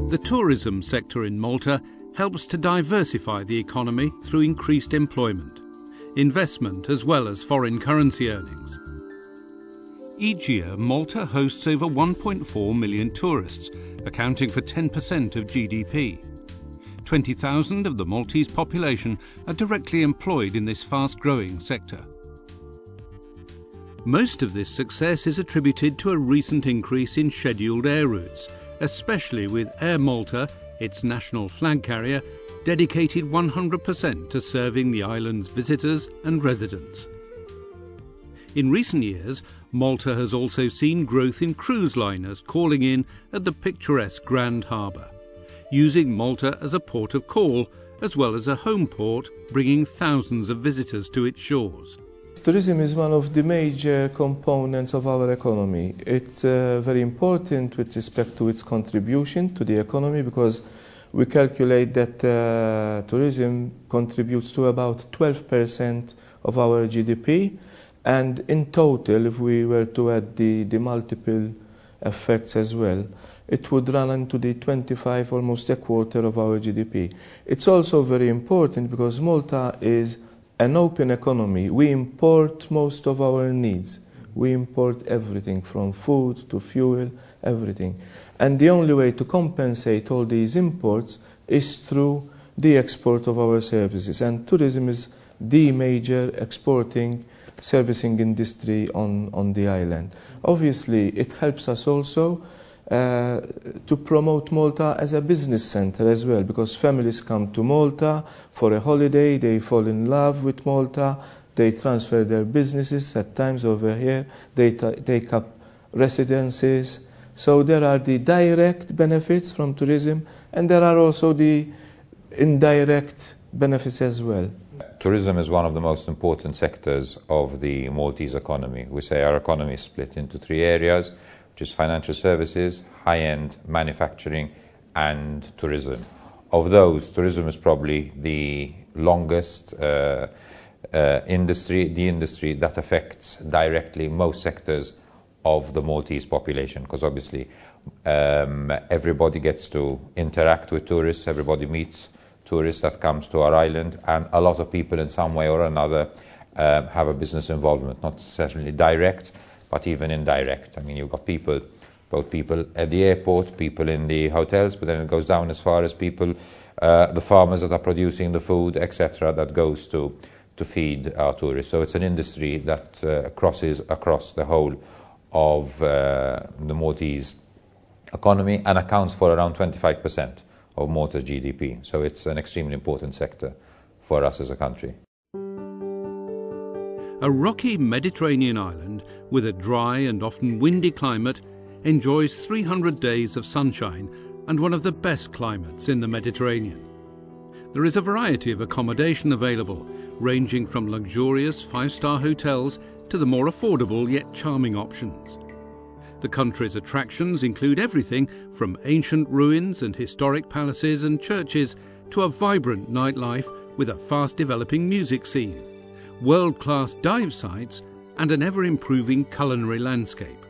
The tourism sector in Malta helps to diversify the economy through increased employment, investment as well as foreign currency earnings. Each year, Malta hosts over 1.4 million tourists, accounting for 10% of GDP. 20,000 of the Maltese population are directly employed in this fast-growing sector. Most of this success is attributed to a recent increase in scheduled air routes, especially with Air Malta, its national flag carrier, dedicated 100% to serving the island's visitors and residents. In recent years, Malta has also seen growth in cruise liners calling in at the picturesque Grand Harbour, using Malta as a port of call as well as a home port, bringing thousands of visitors to its shores. Tourism is one of the major components of our economy. It's very important with respect to its contribution to the economy, because we calculate that tourism contributes to about 12% of our GDP, and in total, if we were to add the multiple effects as well, it would run into the 25, almost a quarter of our GDP. It's also very important because Malta is an open economy. We import most of our needs. We import everything from food to fuel, everything. And the only way to compensate all these imports is through the export of our services. And tourism is the major exporting servicing industry on the island. Obviously, it helps us also to promote Malta as a business center as well, because families come to Malta for a holiday, they fall in love with Malta, they transfer their businesses at times over here, they take up residences. So there are the direct benefits from tourism, and there are also the indirect benefits as well. Tourism is one of the most important sectors of the Maltese economy. We say our economy is split into three areas, which is financial services, high-end manufacturing, and tourism. Of those, tourism is probably the longest industry, the industry that affects directly most sectors of the Maltese population, because obviously everybody gets to interact with tourists, everybody meets tourists that comes to our island, and a lot of people in some way or another have a business involvement, not necessarily direct, but even indirect. I mean, you've got people, both people at the airport, people in the hotels, but then it goes down as far as people, the farmers that are producing the food, etc., that goes to feed our tourists. So it's an industry that crosses across the whole of the Maltese economy and accounts for around 25% of Malta's GDP. So it's an extremely important sector for us as a country. A rocky Mediterranean island with a dry and often windy climate enjoys 300 days of sunshine and one of the best climates in the Mediterranean. There is a variety of accommodation available, ranging from luxurious five-star hotels to the more affordable yet charming options. The country's attractions include everything from ancient ruins and historic palaces and churches to a vibrant nightlife with a fast-developing music scene, world-class dive sites and an ever-improving culinary landscape.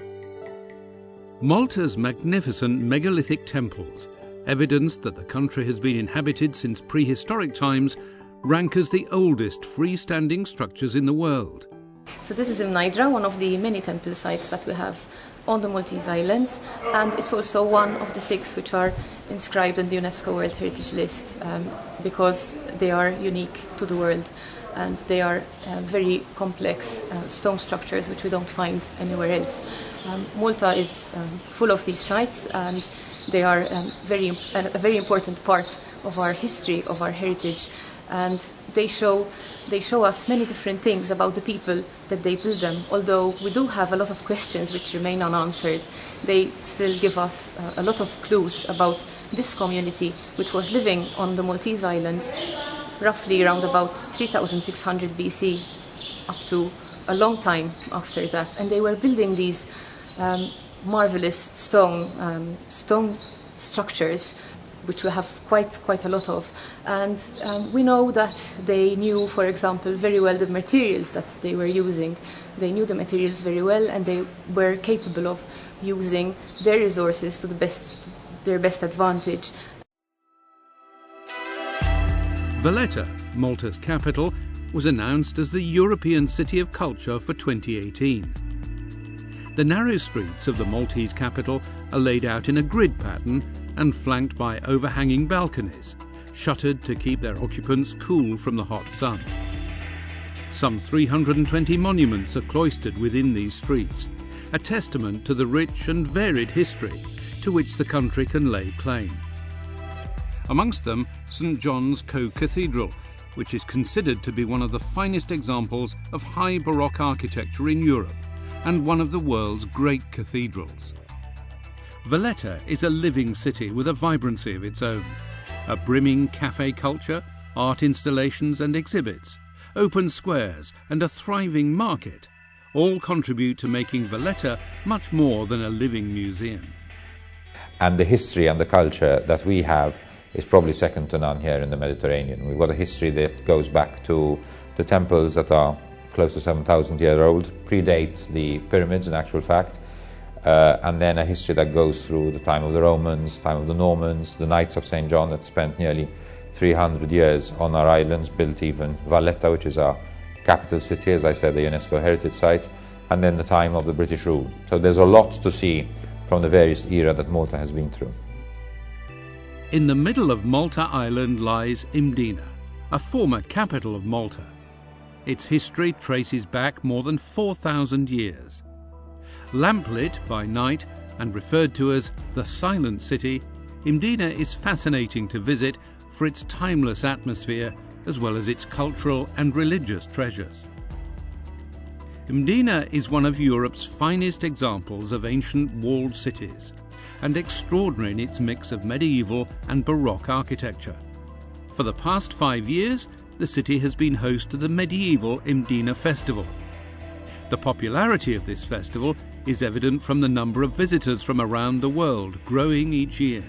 Malta's magnificent megalithic temples, evidence that the country has been inhabited since prehistoric times, rank as the oldest freestanding structures in the world. So this is in Nidra, one of the many temple sites that we have on the Maltese Islands, and it's also one of the 6 which are inscribed in the UNESCO World Heritage List because they are unique to the world, and they are very complex stone structures which we don't find anywhere else. Malta is full of these sites, and they are a very important part of our history, of our heritage, and they show us many different things about the people that they build them. Although we do have a lot of questions which remain unanswered, they still give us a lot of clues about this community which was living on the Maltese Islands roughly around about 3600 BC up to a long time after that, and they were building these marvelous stone structures which we have quite a lot of. And we know that they knew, for example, very well the materials that they were using. They knew the materials very well, and they were capable of using their resources to the their best advantage. Valletta, Malta's capital, was announced as the European City of Culture for 2018. The narrow streets of the Maltese capital are laid out in a grid pattern and flanked by overhanging balconies, shuttered to keep their occupants cool from the hot sun. Some 320 monuments are cloistered within these streets, a testament to the rich and varied history to which the country can lay claim. Amongst them, St John's Co-Cathedral, which is considered to be one of the finest examples of high Baroque architecture in Europe and one of the world's great cathedrals. Valletta is a living city with a vibrancy of its own, a brimming cafe culture, art installations and exhibits, open squares and a thriving market all contribute to making Valletta much more than a living museum. And the history and the culture that we have is probably second to none here in the Mediterranean. We've got a history that goes back to the temples that are close to 7,000 years old, predate the pyramids in actual fact, and then a history that goes through the time of the Romans, time of the Normans, the Knights of St. John that spent nearly 300 years on our islands, built even Valletta, which is our capital city, as I said, the UNESCO heritage site, and then the time of the British rule. So there's a lot to see from the various era that Malta has been through. In the middle of Malta Island lies Mdina, a former capital of Malta. Its history traces back more than 4,000 years. Lamplit by night and referred to as the Silent City, Mdina is fascinating to visit for its timeless atmosphere as well as its cultural and religious treasures. Mdina is one of Europe's finest examples of ancient walled cities, and extraordinary in its mix of medieval and Baroque architecture. For the past 5 years, the city has been host to the medieval Mdina Festival. The popularity of this festival is evident from the number of visitors from around the world growing each year.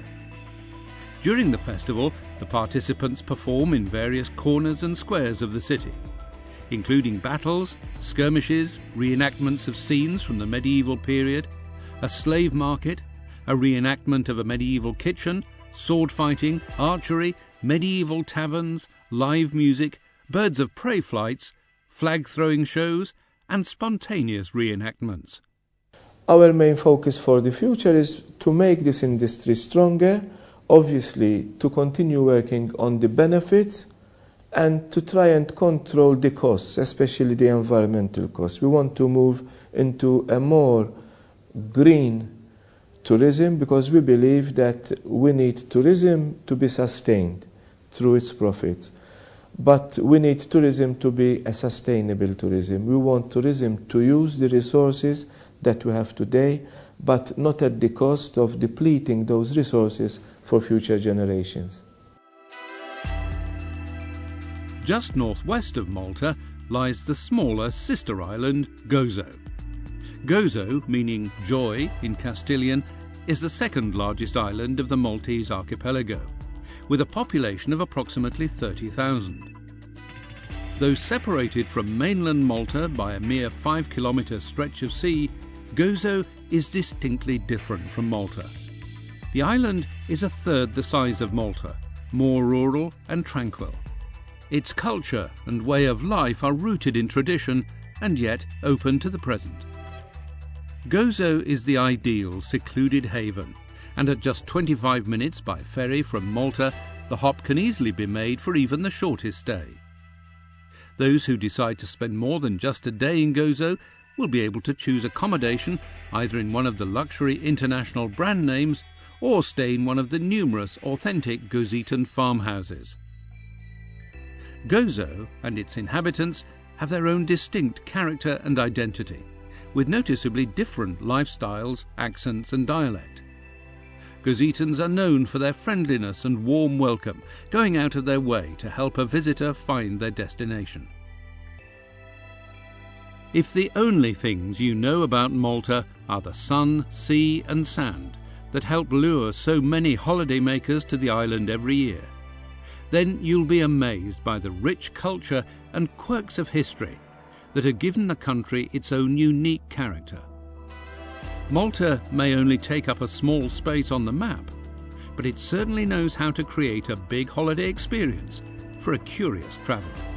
During the festival, the participants perform in various corners and squares of the city, including battles, skirmishes, reenactments of scenes from the medieval period, a slave market, a reenactment of a medieval kitchen, sword fighting, archery, medieval taverns, live music, birds of prey flights, flag-throwing shows, and spontaneous reenactments. Our main focus for the future is to make this industry stronger, obviously to continue working on the benefits and to try and control the costs, especially the environmental costs. We want to move into a more green tourism because we believe that we need tourism to be sustained through its profits. But we need tourism to be a sustainable tourism. We want tourism to use the resources that we have today, but not at the cost of depleting those resources for future generations. Just northwest of Malta lies the smaller sister island, Gozo. Gozo, meaning joy in Castilian, is the second largest island of the Maltese archipelago, with a population of approximately 30,000. Though separated from mainland Malta by a mere 5-kilometre stretch of sea, Gozo is distinctly different from Malta. The island is a third the size of Malta, more rural and tranquil. Its culture and way of life are rooted in tradition and yet open to the present. Gozo is the ideal secluded haven, and at just 25 minutes by ferry from Malta, the hop can easily be made for even the shortest stay. Those who decide to spend more than just a day in Gozo will be able to choose accommodation either in one of the luxury international brand names or stay in one of the numerous authentic Gozitan farmhouses. Gozo and its inhabitants have their own distinct character and identity, with noticeably different lifestyles, accents and dialect. Gozitans are known for their friendliness and warm welcome, going out of their way to help a visitor find their destination. If the only things you know about Malta are the sun, sea and sand that help lure so many holidaymakers to the island every year, then you'll be amazed by the rich culture and quirks of history that have given the country its own unique character. Malta may only take up a small space on the map, but it certainly knows how to create a big holiday experience for a curious traveller.